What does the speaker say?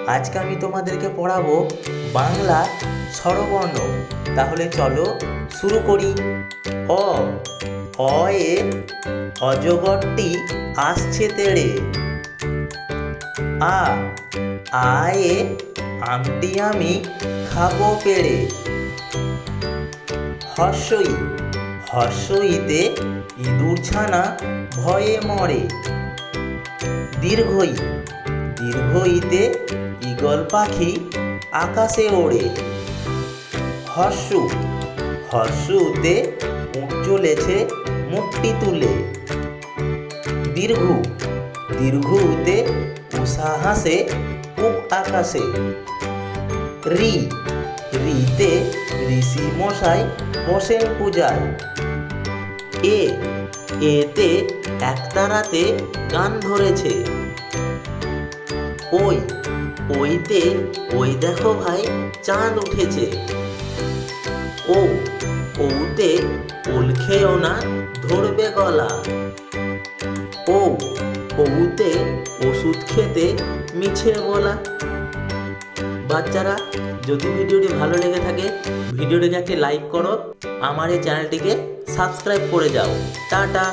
আজকে আমি তোমাদেরকে পড়াবো বাংলা স্বরবর্ণ। তাহলে চলো শুরু করি। অ এ অজগরটি আসছে তেড়ে। আয়ে আমটি আমি খাবো পেড়ে। হর্ষই হর্ষইতে ইঁদুর ছানা ভয়ে মরে। দীর্ঘই দীর্ঘইতে ঈগল পাখি আকাশে ওড়ে। হর্ষু হর্ষুতে উট চলেছে মুখটি তুলে। দীর্ঘু দীর্ঘুতে উষা হাসে পূব আকাশে। রিতে ঋষি মশাই বসেন পূজায়। এতে একতারাতে গান ধরেছে। ওইতে ওই দেখো ভাই চাঁদ উঠেছে। ওতে ওল খেও না ধরবে গলা। ওতে ওষুধ খেতে মিছে বলা। বাচ্চারা, যদি ভিডিওটি ভালো লেগে থাকে ভিডিওটিকে একটি লাইক করো, আমার এই চ্যানেলটিকে সাবস্ক্রাইব করে যাও। টাটা।